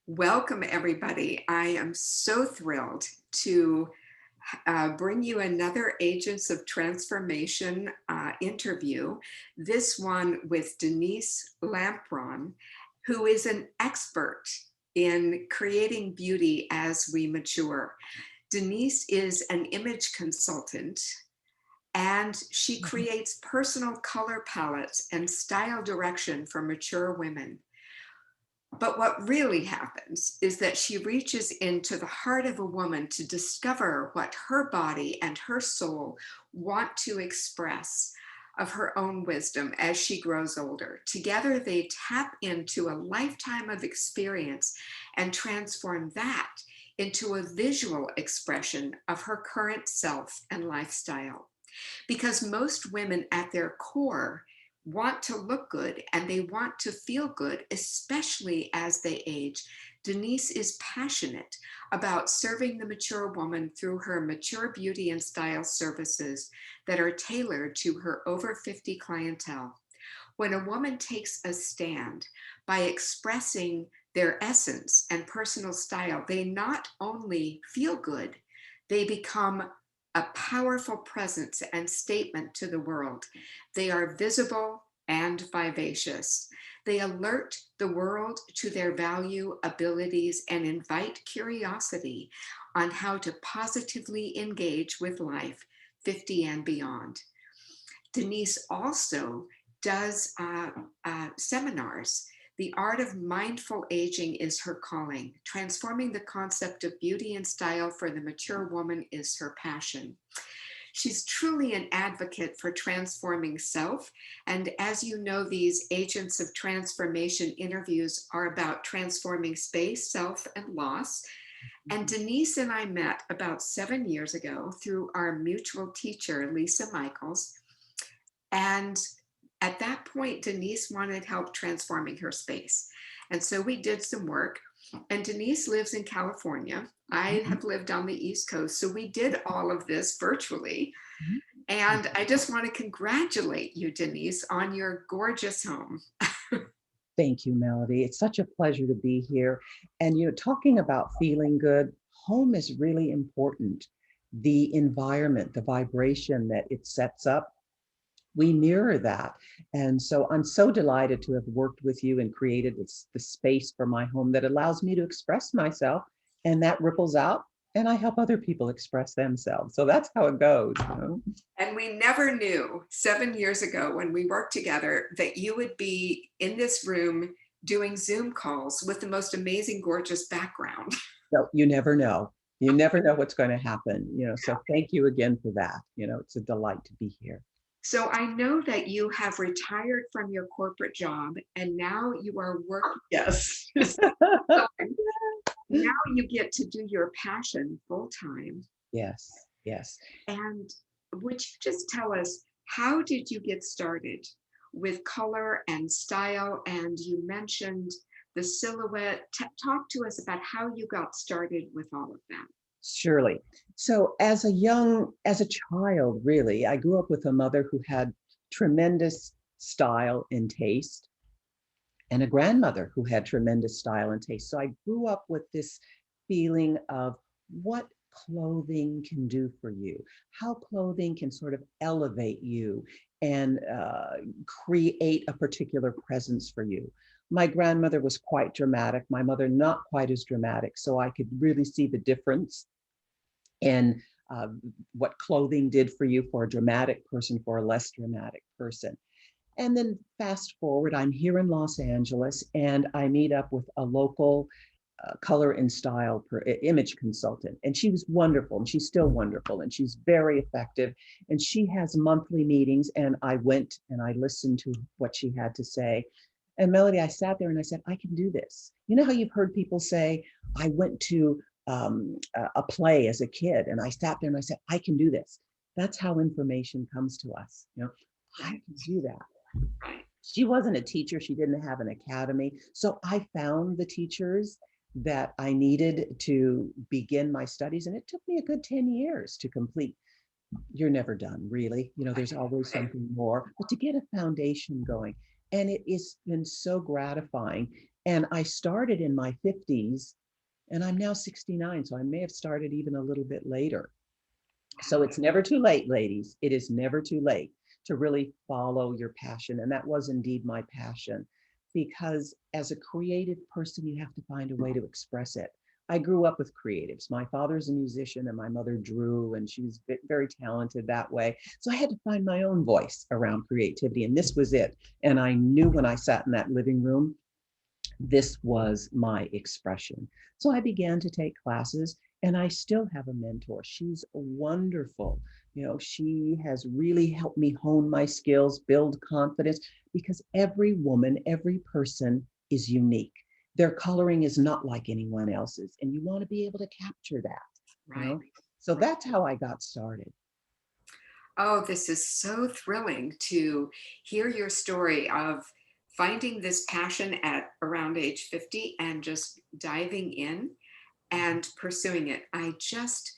Welcome, everybody. I am so thrilled to bring you another Agents of Transformation interview, this one with Denise Lampron, who is an expert in creating beauty as we mature. Denise is an image consultant and she Mhm. creates personal color palettes and style direction for mature women. But what really happens is that she reaches into the heart of a woman to discover what her body and her soul want to express of her own wisdom as she grows older. Together, they tap into a lifetime of experience and transform that into a visual expression of her current self and lifestyle. Because most women at their core want to look good and they want to feel good, especially as they age. Denise is passionate about serving the mature woman through her mature beauty and style services that are tailored to her over 50 clientele. When a woman takes a stand by expressing their essence and personal style, they not only feel good, they become a powerful presence and statement to the world. They are visible and vivacious. They alert the world to their value, abilities, and invite curiosity on how to positively engage with life 50 and beyond. Denise also does seminars. The art of mindful aging is her calling. Transforming the concept of beauty and style for the mature woman is her passion. She's truly an advocate for transforming self. And as you know, these Agents of Transformation interviews are about transforming space, self, and loss. And Denise and I met about 7 years ago through our mutual teacher, Lisa Michaels. And at that point, Denise wanted help transforming her space. And so we did some work. And Denise lives in California. I Mhm. have lived on the East Coast. So we did all of this virtually. Mhm. And I just want to congratulate you, Denise, on your gorgeous home. Thank you, Melody. It's such a pleasure to be here. And talking about feeling good, home is really important. The environment, the vibration that it sets up, we mirror that. And so I'm so delighted to have worked with you and created the space for my home that allows me to express myself, and that ripples out, and I help other people express themselves. So that's how it goes. And we never knew 7 years ago when we worked together that you would be in this room doing Zoom calls with the most amazing, gorgeous background. So you never know. You never know what's going to happen. So thank you again for that. It's a delight to be here. So I know that you have retired from your corporate job and now you are working. Yes. So now you get to do your passion full time. Yes, yes. And would you just tell us, how did you get started with color and style? And you mentioned the silhouette. Talk to us about how you got started with all of that. Surely. So as a child, really, I grew up with a mother who had tremendous style and taste, and a grandmother who had tremendous style and taste. So I grew up with this feeling of what clothing can do for you, how clothing can sort of elevate you and create a particular presence for you. My grandmother was quite dramatic, my mother not quite as dramatic. So I could really see the difference in what clothing did for you for a dramatic person, for a less dramatic person. And then fast forward, I'm here in Los Angeles and I meet up with a local color and style image consultant. And she was wonderful and she's still wonderful and she's very effective. And she has monthly meetings. And I went and I listened to what she had to say. And Melody, I sat there and I said, I can do this. You know how you've heard people say, I went to a play as a kid and I sat there and I said, I can do this. That's how information comes to us. I Right, can do that. right. She wasn't a teacher. She didn't have an academy. So I found the teachers that I needed to begin my studies. And it took me a good 10 years to complete. You're never done, really. There's always Right. something more, but to get a foundation going. And it has been so gratifying. And I started in my 50s, and I'm now 69, so I may have started even a little bit later. So it's never too late, ladies. It is never too late to really follow your passion. And that was indeed my passion, because as a creative person, you have to find a way to express it. I grew up with creatives. My father's a musician and my mother drew, and she was very talented that way. So I had to find my own voice around creativity, and this was it. And I knew when I sat in that living room, this was my expression. So I began to take classes, and I still have a mentor. She's wonderful. You know, she has really helped me hone my skills, build confidence, because every woman, every person is unique. Their coloring is not like anyone else's, and you want to be able to capture that, you Right. know? So that's how I got started. Oh, this is so thrilling to hear your story of finding this passion at around age 50 and just diving in and pursuing it. I just,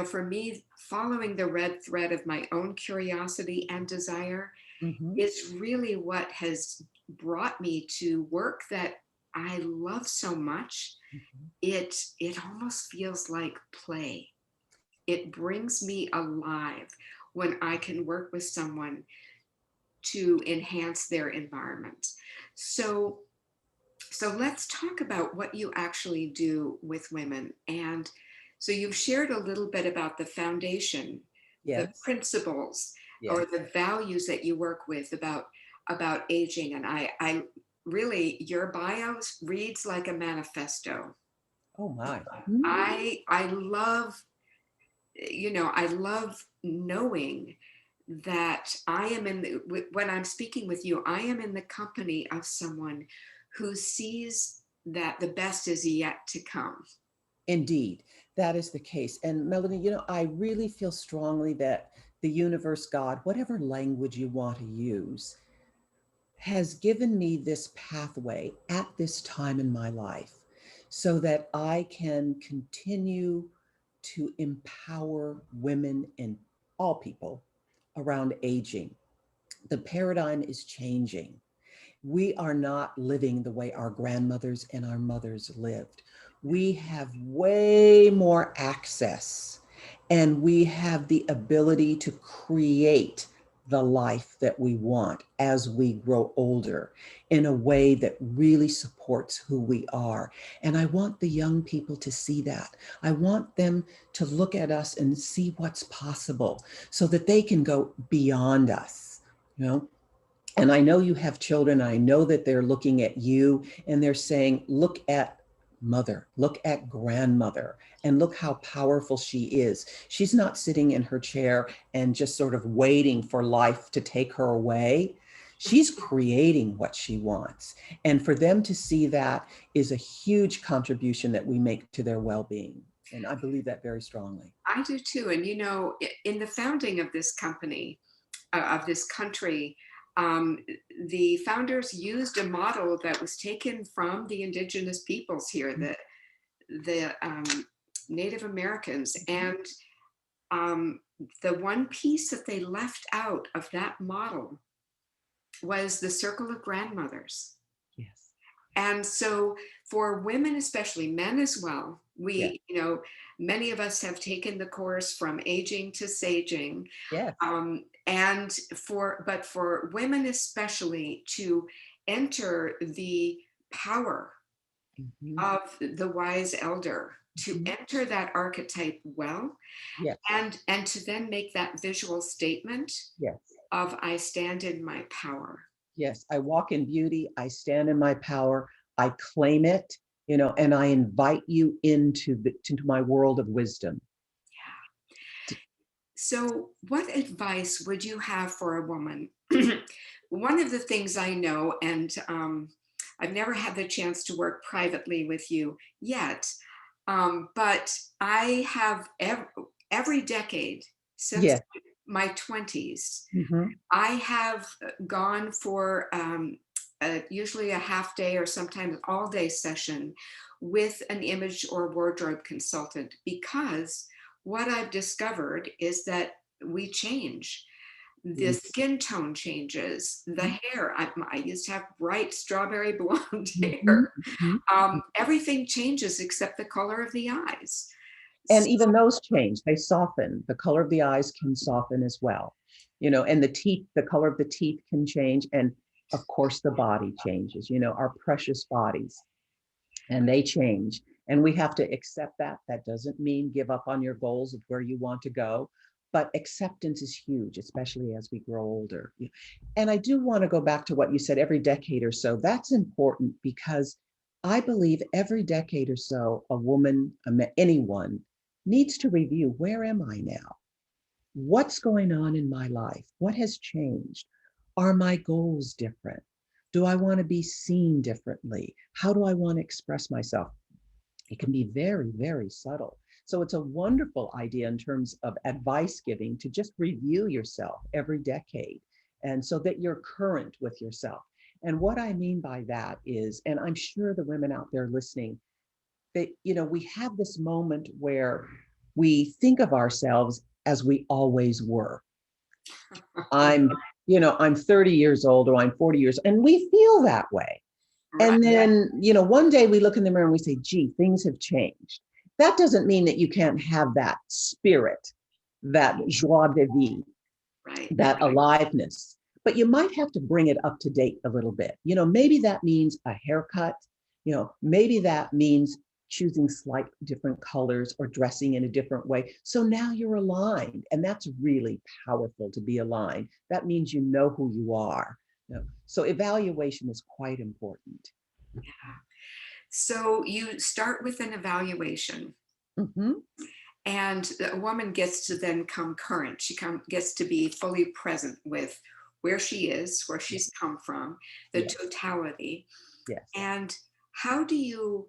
for me, following the red thread of my own curiosity and desire Mhm. is really what has brought me to work that I love so much. Mhm. It almost feels like play. It brings me alive when I can work with someone to enhance their environment. So so let's talk about what you actually do with women. And so you've shared a little bit about the foundation, the Yes. principles or Yes. the values that you work with about aging. And I really, your bio reads like a manifesto. Oh my. I love, I love knowing that I am when I'm speaking with you, I am in the company of someone who sees that the best is yet to come. Indeed, that is the case. And Melanie, I really feel strongly that the universe, God, whatever language you want to use, has given me this pathway at this time in my life so that I can continue to empower women and all people around aging. The paradigm is changing. We are not living the way our grandmothers and our mothers lived. We have way more access, and we have the ability to create the life that we want as we grow older in a way that really supports who we are. And I want the young people to see that. I want them to look at us and see what's possible so that they can go beyond us, you know? And I know you have children. I know that they're looking at you and they're saying, look at mother, look at grandmother, and look how powerful she is. She's not sitting in her chair and just sort of waiting for life to take her away. She's creating what she wants. And for them to see that is a huge contribution that we make to their well being. And I believe that very strongly. I do too. And in the founding of this company, of this country, um, the founders used a model that was taken from the indigenous peoples here, the Native Americans, Mhm. and um, the one piece that they left out of that model was the circle of grandmothers. Yes. And so for women, especially men as well, Yes. many of us have taken the course from aging to saging. Yes. But for women especially to enter the power Mhm. of the wise elder, to Mhm. enter that archetype well, Yes. and to then make that visual statement Yes. of I stand in my power. Yes, I walk in beauty. I stand in my power. I claim it, and I invite you into my world of wisdom. So, what advice would you have for a woman? One of the things I know, and I've never had the chance to work privately with you yet, but I have every decade since Yes. my 20s, Mhm. I have gone for usually a half day or sometimes all day session with an image or wardrobe consultant, because what I've discovered is that we change. the skin tone changes, the hair. I used to have bright strawberry blonde Mhm, hair. mhm. Everything changes except the color of the eyes. And So, even those change, they soften. The color of the eyes can soften as well. And the teeth, the color of the teeth can change. And of course, the body changes, our precious bodies, and they change. And we have to accept that. That doesn't mean give up on your goals of where you want to go, but acceptance is huge, especially as we grow older. And I do want to go back to what you said, every decade or so. That's important because I believe every decade or so, a woman, anyone needs to review, where am I now? What's going on in my life? What has changed? Are my goals different? Do I want to be seen differently? How do I want to express myself? It can be very, very subtle. So it's a wonderful idea in terms of advice giving to just review yourself every decade, and so that you're current with yourself. And what I mean by that is, and I'm sure the women out there listening, that we have this moment where we think of ourselves as we always were. I'm 30 years old, or I'm 40 years, and we feel that way. right. And then, one day we look in the mirror and we say, gee, things have changed. That doesn't mean that you can't have that spirit, that joie de vivre, Right. that aliveness, but you might have to bring it up to date a little bit. Maybe that means a haircut, maybe that means choosing slight different colors or dressing in a different way. So now you're aligned, and that's really powerful to be aligned. That means you know who you are. So evaluation is quite important. Yeah. So you start with an evaluation, Mhm. and a woman gets to then come current. Gets to be fully present with where she is, where she's come from, the Yes, totality. yes. And how do you,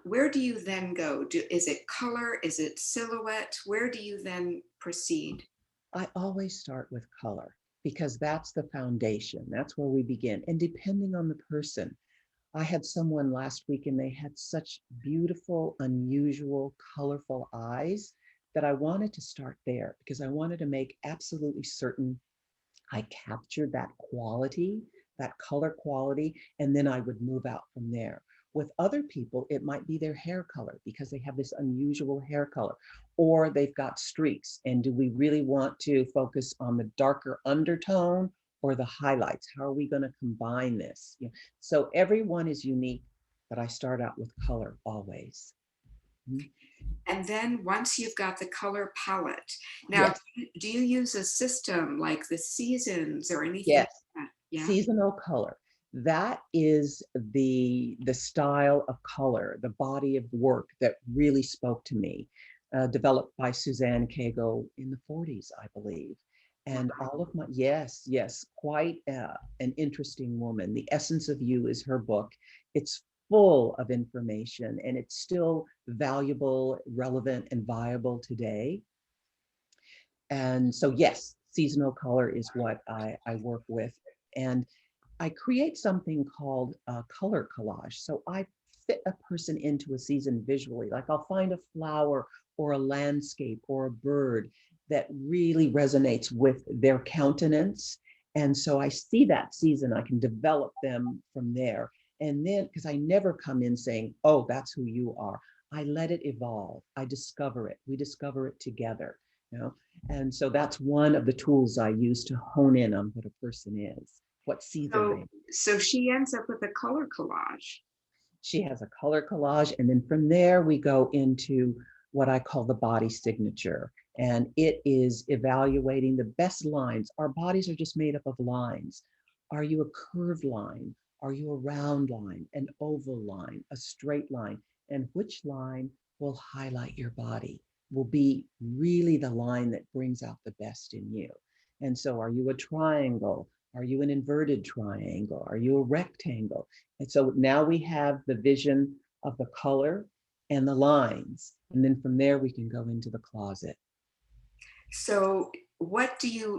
where do you then go? Is it color? Is it silhouette? Where do you then proceed? I always start with color because that's the foundation. That's where we begin. And depending on the person, I had someone last week and they had such beautiful, unusual, colorful eyes that I wanted to start there because I wanted to make absolutely certain I captured that quality, that color quality, and then I would move out from there. With other people, it might be their hair color because they have this unusual hair color, or they've got streaks. And do we really want to focus on the darker undertone or the highlights? How are we going to combine this? So everyone is unique, but I start out with color always. Mhm. And then once you've got the color palette, now Yes. do you use a system like the seasons or anything Yes. like that? Yeah. Seasonal color. That is the style of color, the body of work that really spoke to me, developed by Suzanne Cagle in the 40s, I believe. And all of my, yes, quite an interesting woman. The Essence of You is her book. It's full of information and it's still valuable, relevant, and viable today. And so, yes, seasonal color is what I work with. And I create something called a color collage. So I fit a person into a season visually. Like I'll find a flower or a landscape or a bird that really resonates with their countenance. And so I see that season, I can develop them from there. And then, because I never come in saying, oh, that's who you are. I let it evolve. I discover it. We discover it together. And so that's one of the tools I use to hone in on what a person is, what season So, they. so she ends up with a color collage. She has a color collage, and then from there we go into what I call the body signature, and it is evaluating the best lines. Our bodies are just made up of lines. Are you a curved line? Are you a round line, an oval line, a straight line? And which line will highlight your body, will be really the line that brings out the best in you. And so are you a triangle? Are you an inverted triangle? Are you a rectangle? And so now we have the vision of the color and the lines. And then from there, we can go into the closet. So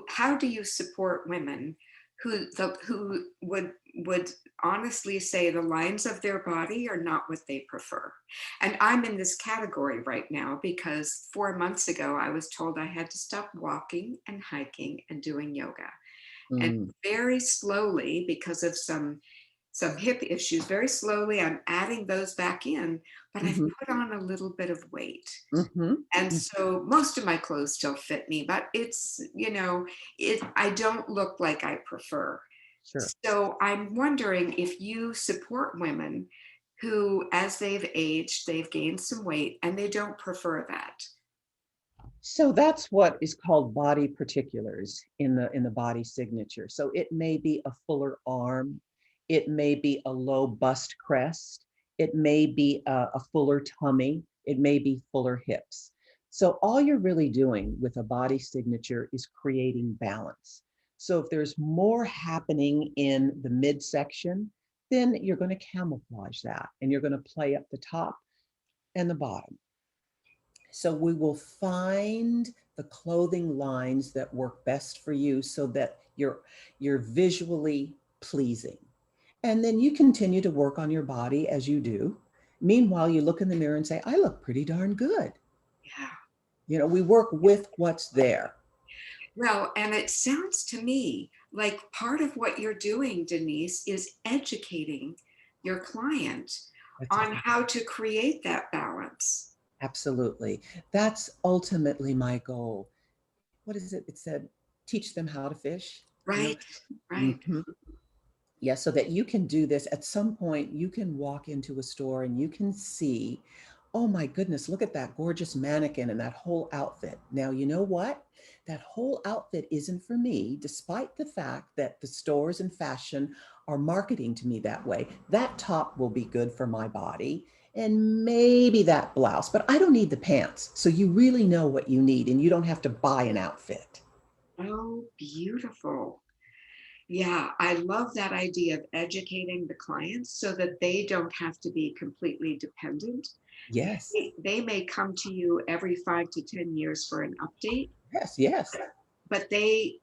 how do you support women who would would honestly say the lines of their body are not what they prefer. And I'm in this category right now because 4 months ago, I was told I had to stop walking and hiking and doing yoga. And Mm, very slowly, because of some hip issues, very slowly I'm adding those back in, but I've mhm, put on a little bit of weight. mhm, And mm, so most of my clothes still fit me, but it's, I don't look like I prefer. sure. So I'm wondering if you support women who, as they've aged, they've gained some weight and they don't prefer that. So that's what is called body particulars in the body signature. So it may be a fuller arm, it may be a low bust crest, it may be a fuller tummy, it may be fuller hips. So all you're really doing with a body signature is creating balance. So if there's more happening in the midsection, then you're going to camouflage that and you're going to play up the top and the bottom. So we will find the clothing lines that work best for you so that you're visually pleasing. And then you continue to work on your body as you do. Meanwhile, you look in the mirror and say, I look pretty darn good. Yeah. We work with what's there. Well, and it sounds to me like part of what you're doing, Denise, is educating your client That's on how to create that balance. absolutely. That's ultimately my goal. What is it? It said, teach them how to fish. You know, Right, right, Mhm. Yeah, so that you can do this at some point, you can walk into a store and you can see, oh my goodness, look at that gorgeous mannequin and that whole outfit. Now, you know what? That whole outfit isn't for me, despite the fact that the stores and fashion are marketing to me that way. That top will be good for my body and maybe that blouse, but I don't need the pants. So you really know what you need and you don't have to buy an outfit. oh, beautiful. Yeah, I love that idea of educating the clients so that they don't have to be completely dependent. Yes, They may come to you every 5 to 10 years for an update, yes, yes. but they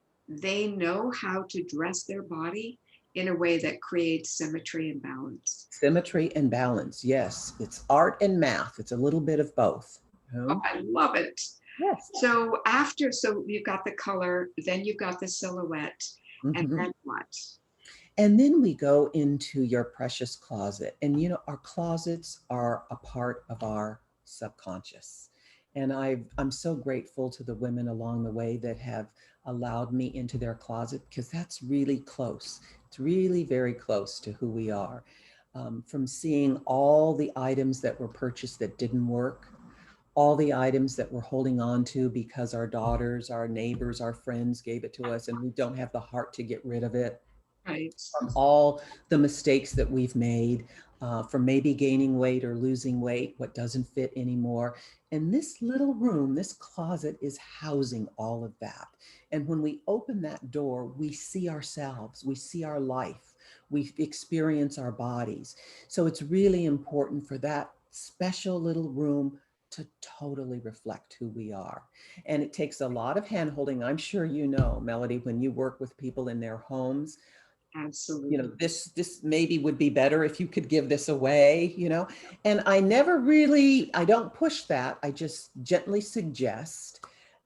know how to dress their body in a way that creates symmetry and balance. Symmetry and balance. Yes, it's art and math. It's a little bit of both. Oh, Oh, I love it. yes. So you've got the color, then you've got the silhouette, and Mhm. then what? And then we go into your precious closet. And our closets are a part of our subconscious. And I'm so grateful to the women along the way that have allowed me into their closet because that's really close. It's really very close to who we are. From seeing all the items that were purchased that didn't work, all the items that we're holding on to because our daughters, our neighbors, our friends gave it to us, and we don't have the heart to get rid of it, Right. from all the mistakes that we've made, from maybe gaining weight or losing weight, what doesn't fit anymore. And this little room, this closet is housing all of that. And when we open that door, we see ourselves, we see our life, we experience our bodies. So it's really important for that special little room to totally reflect who we are. And it takes a lot of handholding. I'm sure you know, Melody, when you work with people in their homes, Absolutely. this maybe would be better if you could give this away. And I don't push that. I just gently suggest.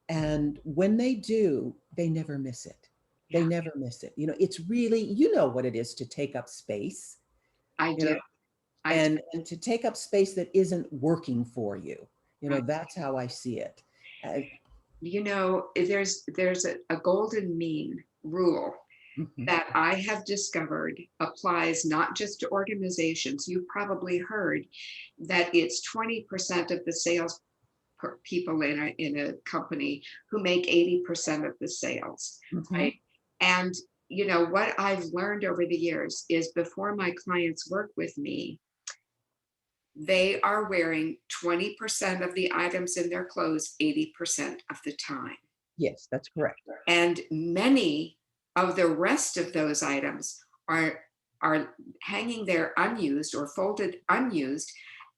And when they do, they never miss it. They Yeah, never miss it. It's really, what it is to take up space, I you know, do. I do. and to take up space that isn't working for you. Right. That's how I see it. Uh, There's a golden mean rule mhm. that I have discovered applies not just to organizations. You've probably heard that it's 20% of the sales people in a company who make 80% of the sales, Mhm. right? And what I've learned over the years is before my clients work with me, they are wearing 20% of the items in their clothes 80% of the time. Yes, that's correct. And many of the rest of those items are hanging there unused or folded unused,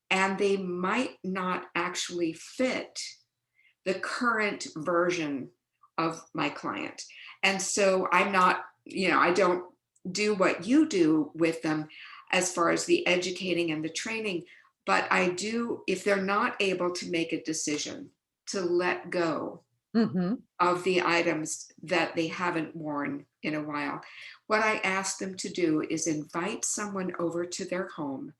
and they might not actually fit the current version of my client. And so I'm not, I don't do what you do with them as far as the educating and the training, but I do, if they're not able to make a decision to let go Hmm. of the items that they haven't worn in a while, what I ask them to do is invite someone over to their home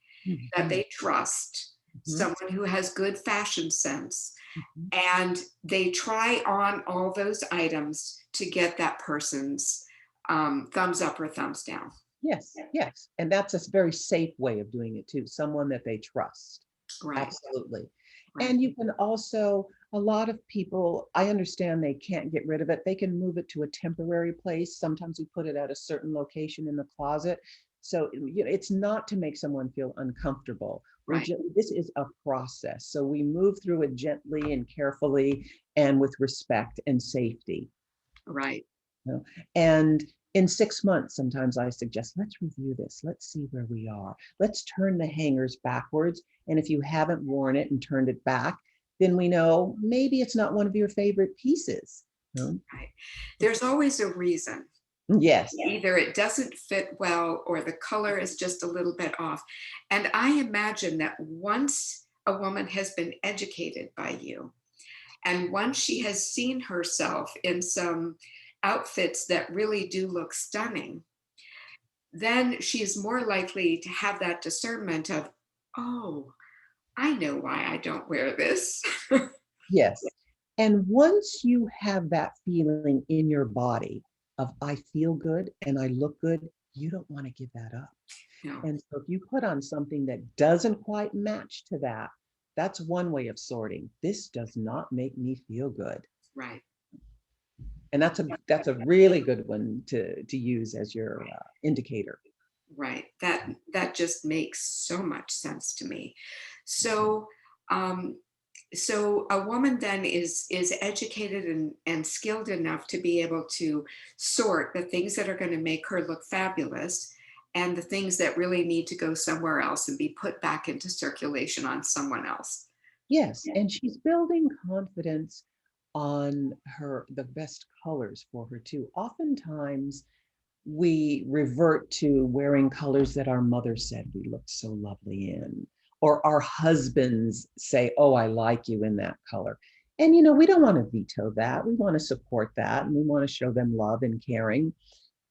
that Hmm. they trust, Hmm. someone who has good fashion sense, Hmm. and they try on all those items to get that person's thumbs up or thumbs down. Yes, yes. And that's a very safe way of doing it too. Someone that they trust. Right, Absolutely. right, And you can also, a lot of people, I understand they can't get rid of it. They can move it to a temporary place. Sometimes we put it at a certain location in the closet. So, it's not to make someone feel uncomfortable. right, This is a process. So we move through it gently and carefully and with respect and safety. right. You know? And in 6 months, sometimes I suggest, let's review this. Let's see where we are. Let's turn the hangers backwards. And if you haven't worn it and turned it back, then we know maybe it's not one of your favorite pieces. You know? Right. There's always a reason. Yes. Either it doesn't fit well or the color is just a little bit off. And I imagine that once a woman has been educated by you, and once she has seen herself in some outfits that really do look stunning, then she is more likely to have that discernment of, oh, I know why I don't wear this. Yes. And once you have that feeling in your body of I feel good and I look good, you don't want to give that up. No, And so if you put on something that doesn't quite match to that, that's one way of sorting. This does not make me feel good. right. And that's a really good one to use as your indicator. Right. That just makes so much sense to me. So um, so a woman then is educated and skilled enough to be able to sort the things that are going to make her look fabulous and the things that really need to go somewhere else and be put back into circulation on someone else. Yes, and she's building confidence on the best colors for her too. Oftentimes we revert to wearing colors that our mother said we looked so lovely in, or our husbands say, oh, I like you in that color. And, we don't want to veto that. We want to support that and we want to show them love and caring,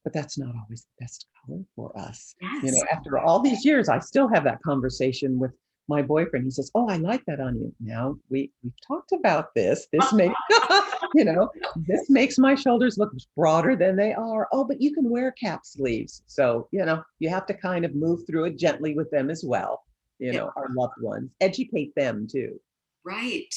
but that's not always the best color for us. Yes. After all these years, I still have that conversation with my boyfriend. He says, oh, I like that on you. Now we've talked about this. This makes, this makes my shoulders look broader than they are. Oh, but you can wear cap sleeves. So, you have to kind of move through it gently with them as well. Yeah, Our loved ones, educate them too. right.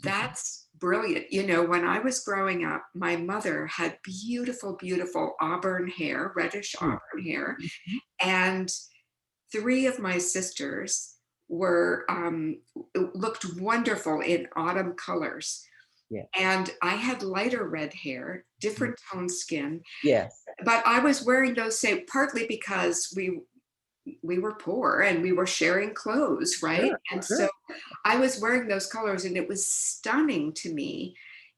That's brilliant. When I was growing up, my mother had beautiful, beautiful auburn hair, reddish auburn hair, Mhm. and three of my sisters were looked wonderful in autumn colors. Yeah. And I had lighter red hair, different toned skin, Yes. but I was wearing those same partly because we were poor and we were sharing clothes, right? Sure. And so Sure. I was wearing those colors and it was stunning to me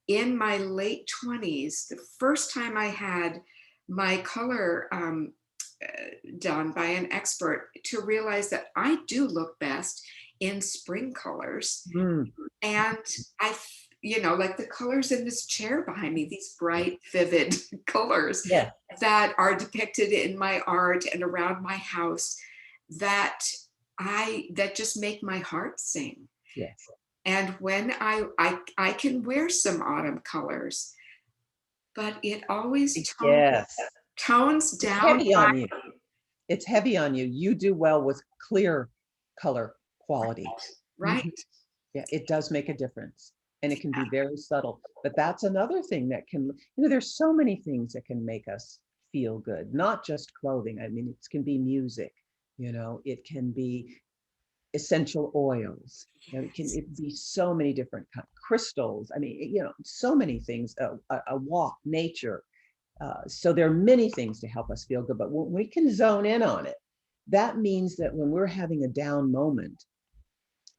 in my late 20s, the first time I had my color done by an expert, to realize that I do look best in spring colors. Mm. And like the colors in this chair behind me, these bright, vivid colors Yeah. that are depicted in my art and around my house that that just make my heart sing. Yes. And when I can wear some autumn colors, but it always Yes. tones It's down heavy my on you. It's heavy on you. You do well with clear color quality. right. Mhm. Yeah, it does make a difference. And it can be very subtle. But that's another thing that there's so many things that can make us feel good, not just clothing. I mean, it can be music, it can be essential oils. It be so many different crystals. I mean, so many things, a walk, nature. So there are many things to help us feel good, but when we can zone in on it, that means that when we're having a down moment,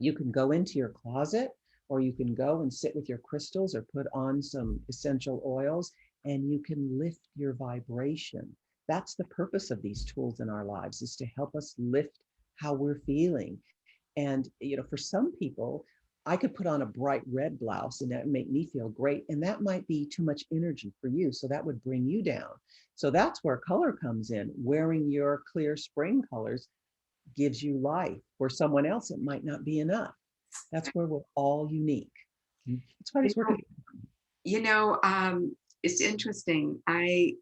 you can go into your closet or you can go and sit with your crystals or put on some essential oils and you can lift your vibration. That's the purpose of these tools in our lives, is to help us lift how we're feeling. And, for some people, I could put on a bright red blouse and that would make me feel great. And that might be too much energy for you. So that would bring you down. So that's where color comes in. Wearing your clear spring colors gives you life. For someone else, it might not be enough. That's where we're all unique. That's why it's working. You know, it's interesting. I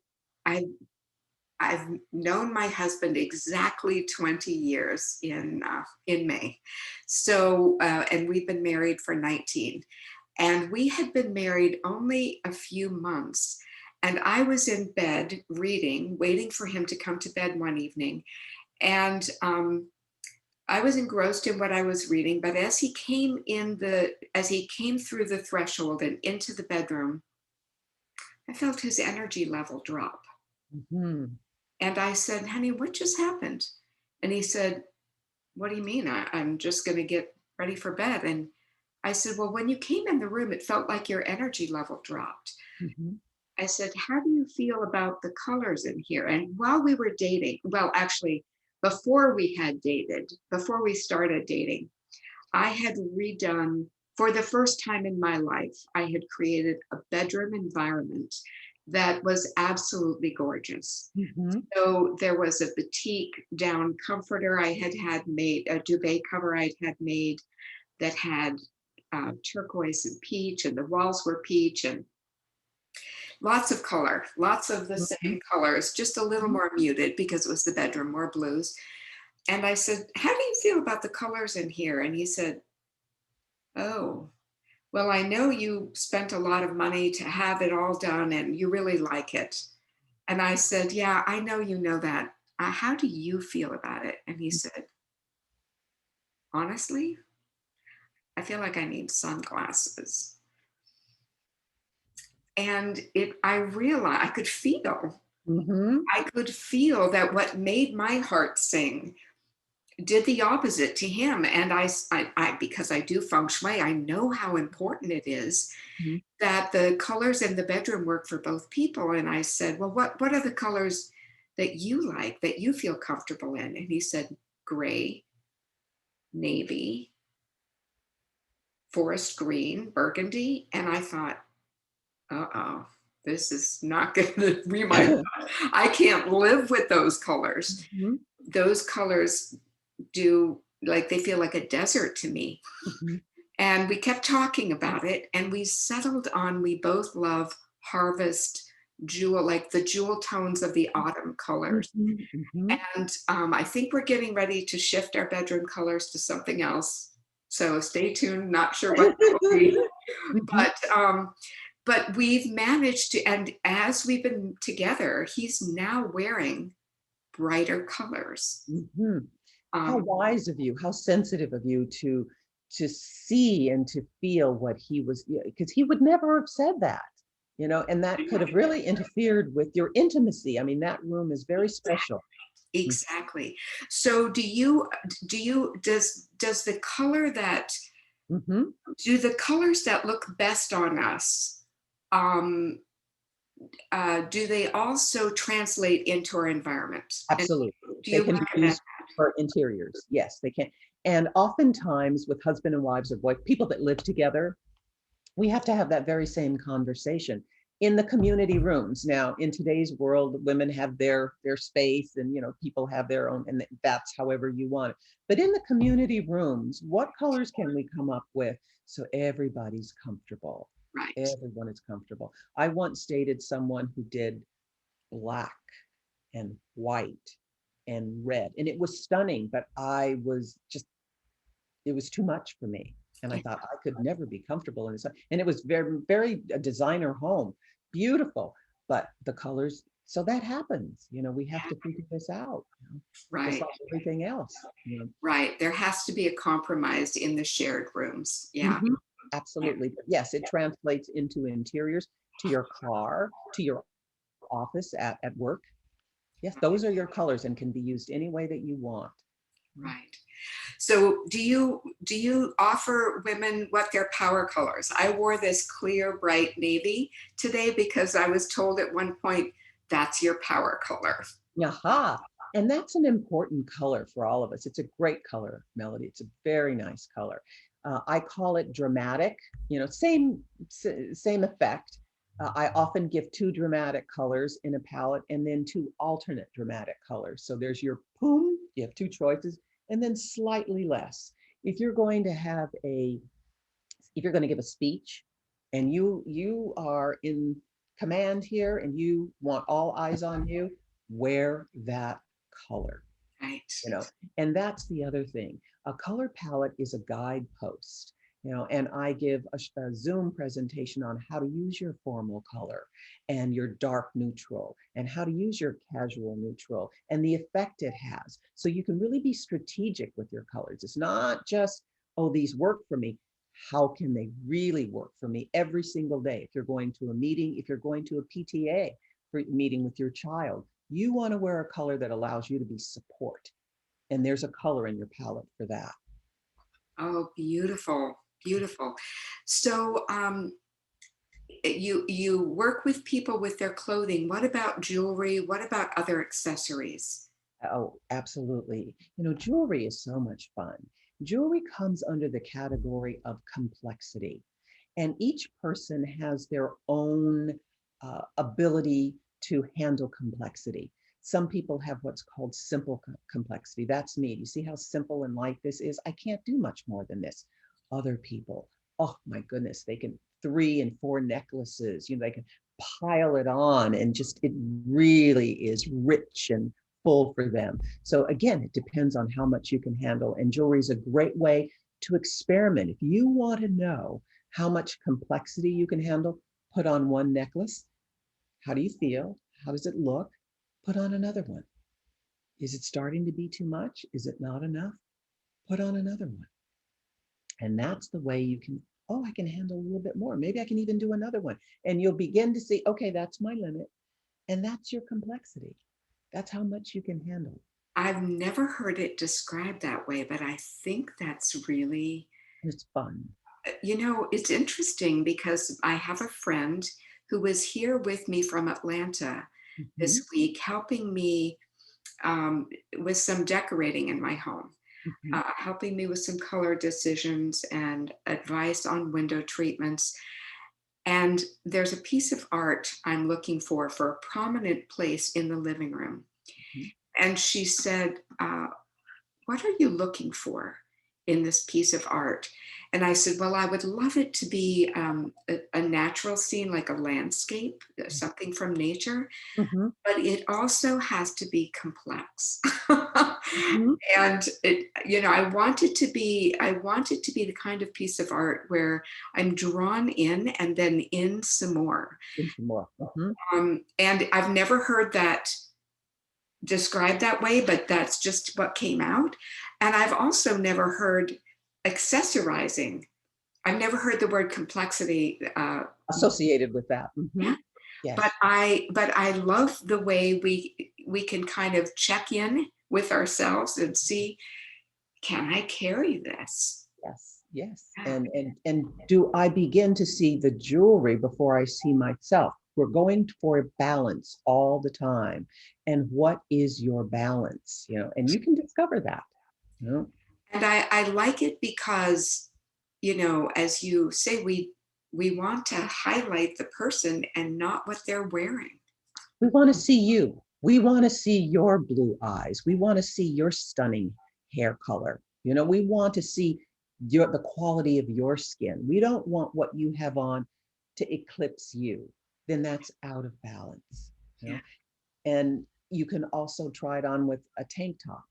I've known my husband exactly 20 years in May. So, and we've been married for 19. And we had been married only a few months. And I was in bed reading, waiting for him to come to bed one evening. And I was engrossed in what I was reading. But as he came through the threshold and into the bedroom, I felt his energy level drop. Mhm. And I said, honey, what just happened? And he said, what do you mean? I'm just going to get ready for bed. And I said, well, when you came in the room, it felt like your energy level dropped. Mhm. I said, how do you feel about the colors in here? And while we were dating, well, actually, before we started dating, I had redone, for the first time in my life, I had created a bedroom environment that was absolutely gorgeous. Mhm. So there was a batik down comforter I had made, a duvet cover I'd had made that had turquoise and peach, and the walls were peach, and lots of color, lots of the Mhm. same colors, just a little more muted because it was the bedroom, more blues. And I said, how do you feel about the colors in here? And he said, oh, well, I know you spent a lot of money to have it all done and you really like it. And I said, yeah, I know you know that. How do you feel about it? And he said, honestly, I feel like I need sunglasses. And I realized Mhm. I could feel that what made my heart sing did the opposite to him. And because I do feng shui, I know how important it is Mhm. that the colors in the bedroom work for both people. And I said, well, what are the colors that you like, that you feel comfortable in? And he said, gray, navy, forest green, burgundy. And I thought, uh-oh, this is not going to be I can't live with those colors. Mhm. Those colors do, like, they feel like a desert to me. Mhm. And we kept talking about it and we settled on, we both love harvest jewel, like the jewel tones of the autumn colors. Mhm. Mhm. And I think we're getting ready to shift our bedroom colors to something else. So stay tuned, not sure what that will be. Mhm. But we've managed to, and as we've been together, he's now wearing brighter colors. Mhm. How Um, wise of you, how sensitive of you to see and to feel what he was, because he would never have said that, and that could have really interfered with your intimacy. I mean, that room is very special. exactly. So does the color that, Mhm. do the colors that look best on us, um, do they also translate into our environment? And Absolutely. do They you can be recommend? used for interiors. Yes, they can. And oftentimes with husband and wives or boy, people that live together, we have to have that very same conversation in the community rooms. Now, in today's world, women have their space, and people have their own, and that's however you want it. But in the community rooms, what colors can we come up with so everybody's comfortable? Right. Everyone is comfortable. I once dated someone who did black and white and red, and it was stunning, but it was too much for me. And I thought I could never be comfortable in this. And it was very, very a designer home, beautiful, but the colors. So that happens. We have to figure this out. Just Right. like everything else. Right. There has to be a compromise in the shared rooms. Yeah. Mhm. Absolutely. But yes, it translates into interiors, to your car, to your office at work. Yes, those are your colors and can be used any way that you want. Right. So do you offer women what their power colors? I wore this clear, bright navy today because I was told at one point that's your power color. Aha. And that's an important color for all of us. It's a great color, Melody. It's a very nice color. I call it dramatic, same effect. I often give two dramatic colors in a palette and then two alternate dramatic colors. So there's your boom, you have two choices, and then slightly less. If you're going to have if you're going to give a speech and you are in command here and you want all eyes on you, wear that color, Right. and that's the other thing. A color palette is a guidepost, and I give a Zoom presentation on how to use your formal color and your dark neutral and how to use your casual neutral and the effect it has. So you can really be strategic with your colors. It's not just, oh, these work for me. How can they really work for me every single day? If you're going to a meeting, if you're going to a PTA meeting with your child, you want to wear a color that allows you to be support. And there's a color in your palette for that. Oh, beautiful, beautiful. So you work with people with their clothing. What about jewelry? What about other accessories? Oh, absolutely. Jewelry is so much fun. Jewelry comes under the category of complexity. And each person has their own ability to handle complexity. Some people have what's called simple complexity. That's me. You see how simple and light this is? I can't do much more than this. Other people, oh my goodness, they can 3 and 4 necklaces, they can pile it on and just, it really is rich and full for them. So again, it depends on how much you can handle. And jewelry is a great way to experiment. If you want to know how much complexity you can handle, put on one necklace. How do you feel? How does it look? Put on another one. Is it starting to be too much? Is it not enough? Put on another one. And that's the way you can, oh, I can handle a little bit more. Maybe I can even do another one. And you'll begin to see, okay, that's my limit. And that's your complexity. That's how much you can handle. I've never heard it described that way, but I think that's really, It's fun. it's interesting because I have a friend who was here with me from Atlanta Mhm, this week, helping me with some decorating in my home, mhm. helping me with some color decisions and advice on window treatments. And there's a piece of art I'm looking for a prominent place in the living room. Mhm. And she said, what are you looking for in this piece of art? And I said, well, I would love it to be a natural scene, like a landscape, something from nature, Mhm, but it also has to be complex. mhm. And I want it to be the kind of piece of art where I'm drawn in and then in some more. Into more. Mhm. And I've never heard that described that way, but that's just what came out. And I've also never heard accessorizing. I've never heard the word complexity. Associated with that. Yeah, Mhm. but Yes, I love the way we can kind of check in with ourselves and see, can I carry this? yes, yes. Yeah. And do I begin to see the jewelry before I see myself? We're going for a balance all the time. And what is your balance? And you can discover that. You know, And I like it because, as you say, we want to highlight the person and not what they're wearing. we want to see you. We want to see your blue eyes. We want to see your stunning hair color. We want to see the quality of your skin. We don't want what you have on to eclipse you. Then that's out of balance. You Yeah. know, and you can also try it on with a tank top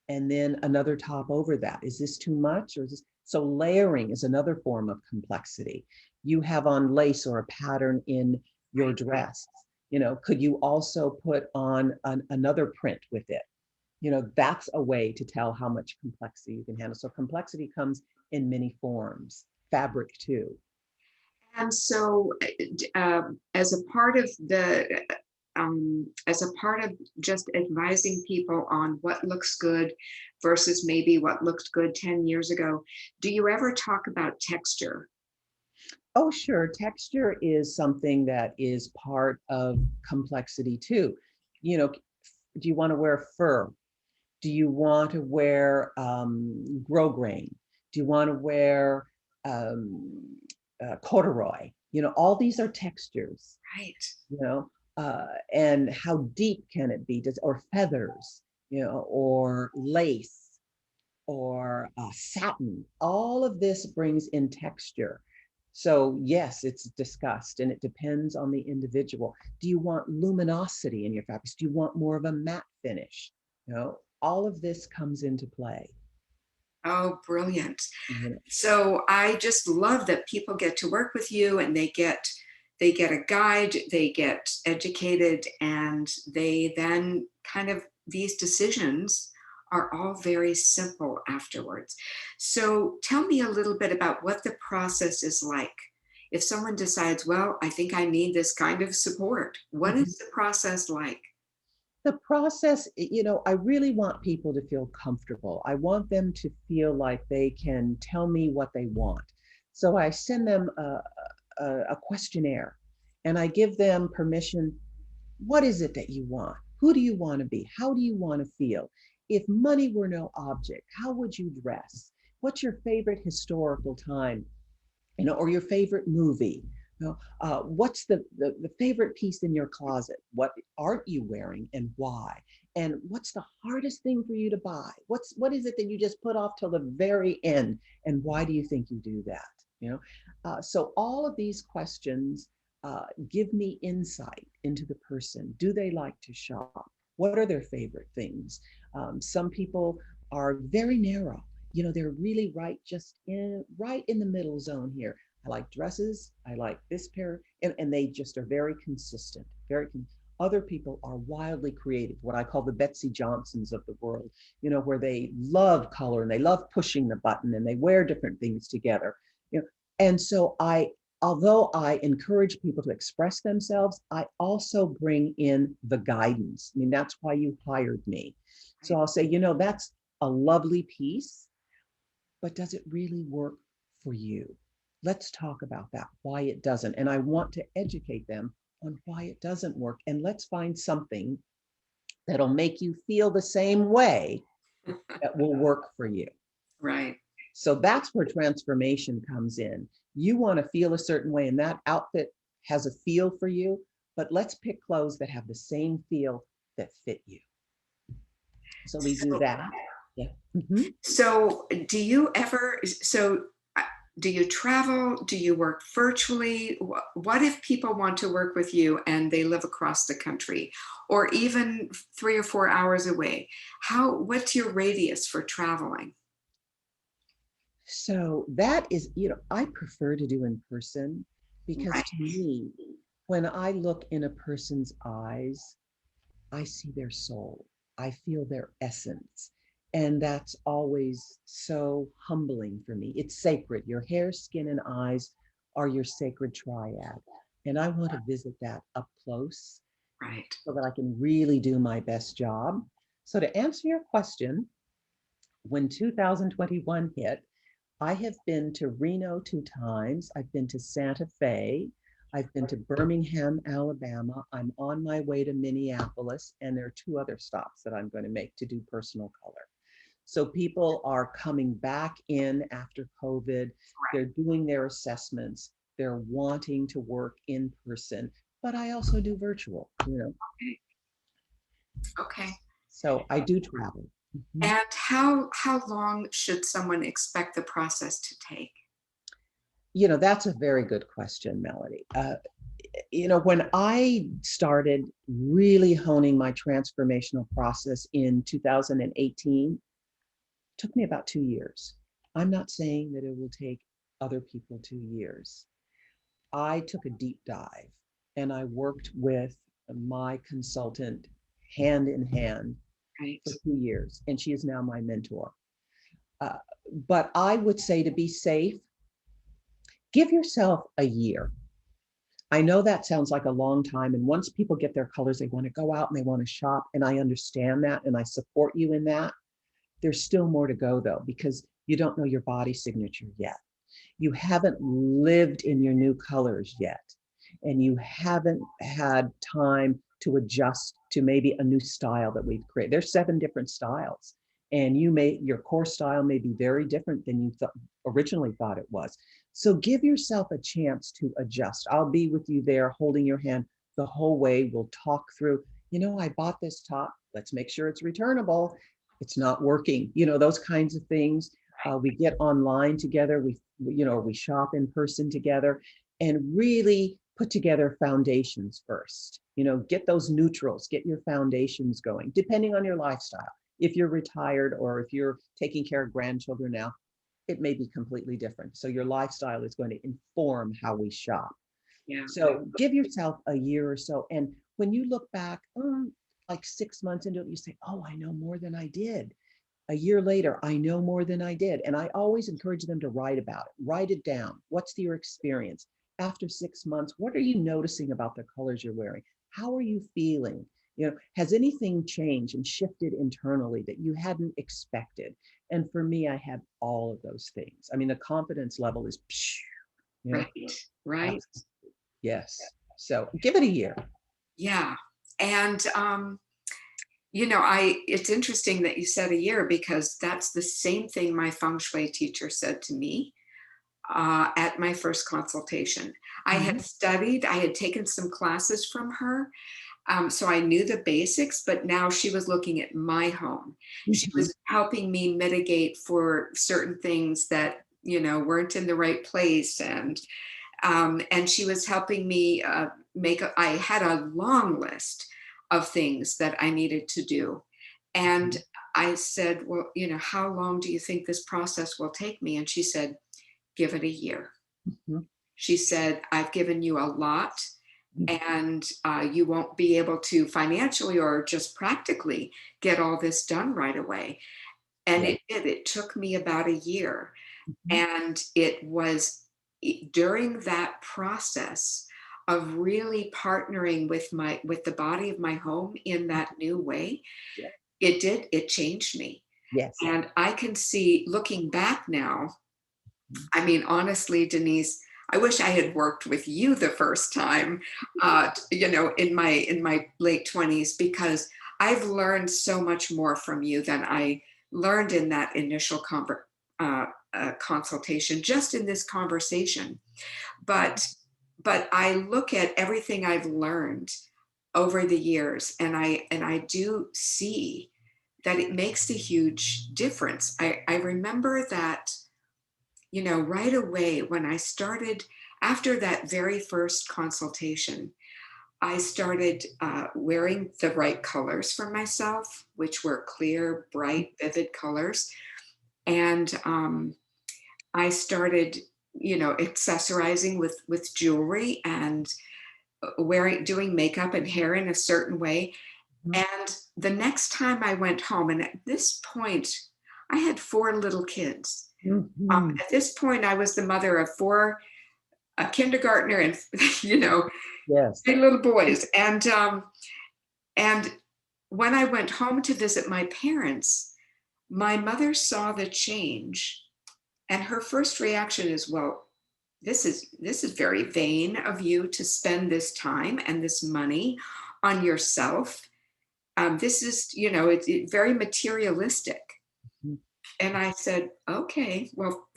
and then another top over that. Is this too much or is this? So layering is another form of complexity. You have on lace or a pattern in your Right. dress. Could you also put on another print with it? That's a way to tell how much complexity you can handle. So complexity comes in many forms, fabric too. And so, as a part of as a part of just advising people on what looks good versus maybe what looked good 10 years ago, do you ever talk about texture? Oh, sure. Texture is something that is part of complexity too. You know, do you want to wear fur? Do you want to wear grosgrain? Do you want to wear um, corduroy? You know, all these are textures. Right. You know, and how deep can it be? Does or feathers? You know, or lace or satin. All of this brings in texture. So yes, it's discussed and it depends on the individual. Do you want luminosity in your fabrics? Do you want more of a matte finish? You know, all of this comes into play. Oh, brilliant. You know, So I just love that people get to work with you and they get a guide, they get educated, and they then kind of these decisions are all very simple afterwards. So tell me a little bit about what the process is like. If someone decides, well, I think I need this kind of support, what mhm. is the process like? The process, you know, I really want people to feel comfortable. I want them to feel like they can tell me what they want. So I send them a questionnaire and I give them permission. What is it that you want? Who do you want to be? How do you want to feel? If money were no object, how would you dress? What's your favorite historical time? You know, or your favorite movie? You know, what's the favorite piece in your closet? What aren't you wearing and why? And what's the hardest thing for you to buy? What is it that you just put off till the very end? And why do you think you do that? You know, so all of these questions give me insight into the person. Do they like to shop? What are their favorite things? Some people are very narrow. You know, they're really right in the middle zone here. I like dresses, I like this pair, and they just are very consistent. Other people are wildly creative, what I call the Betsy Johnsons of the world, you know, where they love color and they love pushing the button and they wear different things together. You know, and so although I encourage people to express themselves, I also bring in the guidance. I mean, that's why you hired me. So Right. I'll say, you know, that's a lovely piece, but does it really work for you? Let's talk about that, why it doesn't. And I want to educate them on why it doesn't work. And let's find something that'll make you feel the same way that will work for you. Right. So that's where transformation comes in. You want to feel a certain way, and that outfit has a feel for you, but let's pick clothes that have the same feel that fit you. So we do So that. Yeah. Mhm. So, do you ever, so do you travel? Do you work virtually? What if people want to work with you and they live across the country or even 3 or 4 hours away? What's your radius for traveling? So that is, you know, I prefer to do in person because Right, to me, when I look in a person's eyes, I see their soul. I feel their essence. And that's always so humbling for me. It's sacred. Your hair, skin, and eyes are your sacred triad. And I want to visit that up close right. so that I can really do my best job. So, to answer your question, when 2021 hit, I have been to Reno 2 times. I've been to Santa Fe. I've been to Birmingham, Alabama. I'm on my way to Minneapolis, and there are 2 other stops that I'm going to make to do personal color. So people are coming back in after COVID. They're doing their assessments. They're wanting to work in person, but I also do virtual, you know. Okay. Okay. So I do travel. Mhm. And how long should someone expect the process to take? You know, that's a very good question, Melody. You know, when I started really honing my transformational process in 2018, took me about 2 years. I'm not saying that it will take other people 2 years. I took a deep dive and I worked with my consultant hand in hand Right. for 2 years, and she is now my mentor. Uh, but I would say to be safe, give yourself a year. I know that sounds like a long time. And once people get their colors, they want to go out and they want to shop. And I understand that. And I support you in that. There's still more to go though, because you don't know your body signature yet. You haven't lived in your new colors yet, and you haven't had time to adjust to maybe a new style that we've created. There's 7 different styles, and your core style may be very different than you originally thought it was. So give yourself a chance to adjust. I'll be with you there, holding your hand the whole way. We'll talk through, I bought this top. Let's make sure it's returnable. It's not working. Those kinds of things. We get online together. We shop in person together, and really put together foundations first. Get those neutrals, get your foundations going, depending on your lifestyle. If you're retired or if you're taking care of grandchildren now, it may be completely different. So your lifestyle is going to inform how we shop. Yeah. So give yourself a year or so. And when you look back, like 6 months into it, you say, oh, I know more than I did. A year later, I know more than I did. And I always encourage them to write about it. Write it down. What's your experience? After 6 months, what are you noticing about the colors you're wearing? How are you feeling? Has anything changed and shifted internally that you hadn't expected? And for me, I had all of those things. I mean, the confidence level is, Right. Right. Yes. So give it a year. Yeah. And, it's interesting that you said a year, because that's the same thing my feng shui teacher said to me at my first consultation. I had taken some classes from her. So I knew the basics, but now she was looking at my home. She was helping me mitigate for certain things that, weren't in the right place. And she was helping me I had a long list of things that I needed to do. And I said, well, how long do you think this process will take me? And she said, give it a year. She said, I've given you a lot, and you won't be able to financially or just practically get all this done right away. And it took me about a year. And it was during that process of really partnering with the body of my home in that new way, it changed me. Yes. And I can see, looking back now, I mean, honestly, Denise, I wish I had worked with you the first time, in my late 20s, because I've learned so much more from you than I learned in that initial consultation, just in this conversation. But I look at everything I've learned over the years, and I do see that it makes a huge difference. I remember that, right away when I started, after that very first consultation, I started wearing the right colors for myself, which were clear, bright, vivid colors. And I started, accessorizing with jewelry, and doing makeup and hair in a certain way. And the next time I went home, and at this point, I had 4 little kids. At this point, I was the mother of 4, a kindergartner and, Yes. 3 little boys. And when I went home to visit my parents, my mother saw the change, and her first reaction is, well, this is very vain of you to spend this time and this money on yourself. This is, it's very materialistic. And I said, okay, well,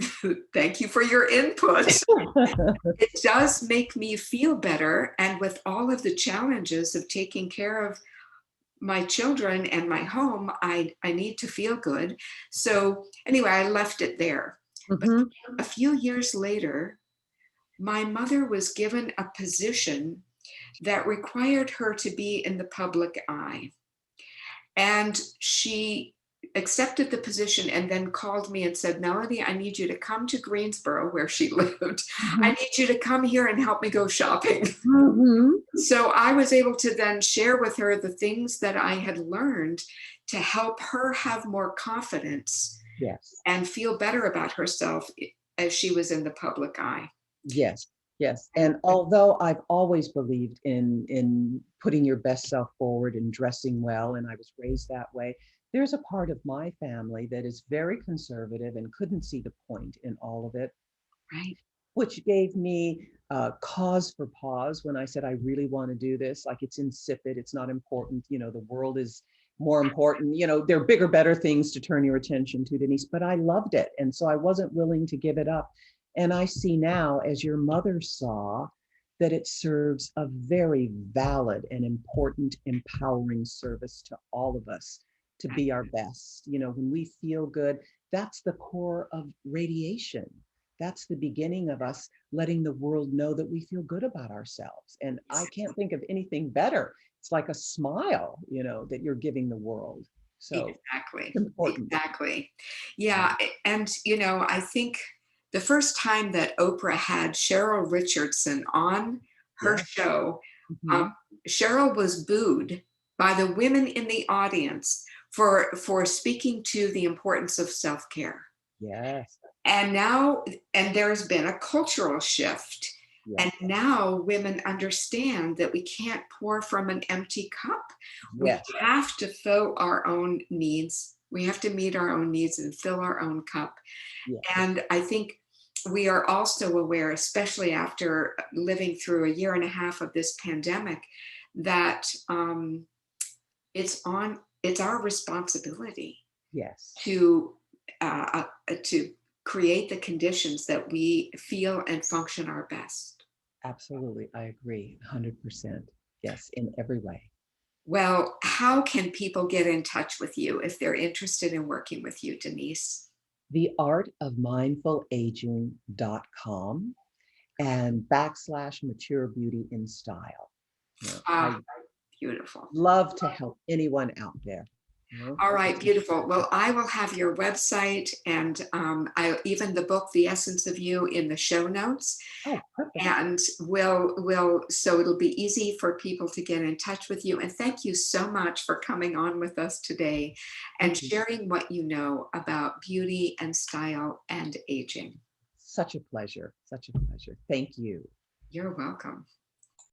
thank you for your input. It does make me feel better. And with all of the challenges of taking care of my children and my home, I need to feel good. So anyway, I left it there. But a few years later, my mother was given a position that required her to be in the public eye. And she accepted the position and then called me and said, Melody, I need you to come to Greensboro, where she lived. I need you to come here and help me go shopping. So I was able to then share with her the things that I had learned to help her have more confidence and feel better about herself as she was in the public eye. Yes. Yes. And although I've always believed in putting your best self forward and dressing well, and I was raised that way, there's a part of my family that is very conservative and couldn't see the point in all of it. Right. which gave me cause for pause when I said, I really want to do this. Like, it's insipid, it's not important. The world is more important. There are bigger, better things to turn your attention to, Denise, but I loved it. And so I wasn't willing to give it up. And I see now, as your mother saw, that it serves a very valid and important, empowering service to all of us to be our best. When we feel good, that's the core of radiation. That's the beginning of us letting the world know that we feel good about ourselves. And I can't think of anything better. It's like a smile, that you're giving the world. So Exactly. important. Exactly. Yeah. And, I think the first time that Oprah had Cheryl Richardson on her Yeah. show, um, Mhm. Cheryl was booed by the women in the audience for speaking to the importance of self-care. Yes. And now, and there's been a cultural shift. And Yes. now women understand that we can't pour from an empty cup. We Yes. have to fill our own needs. We have to meet our own needs and fill our own cup. Yes. And I think we are also aware, especially after living through a year and a half of this pandemic, that it's our responsibility Yes. to to create the conditions that we feel and function our best. Absolutely. I agree 100%. Yes, in every way. Well, how can people get in touch with you if they're interested in working with you, Denise? theartofmindfulaging.com and /mature beauty in style. I Ah, beautiful. love to help anyone out there. All right, It's beautiful. Well, I will have your website and even the book, The Essence of You, in the show notes. oh, perfect. And will so it'll be easy for people to get in touch with you. And thank you so much for coming on with us today and Thank you. sharing what you know about beauty and style and aging. Such a pleasure. Such a pleasure. Thank you. You're welcome.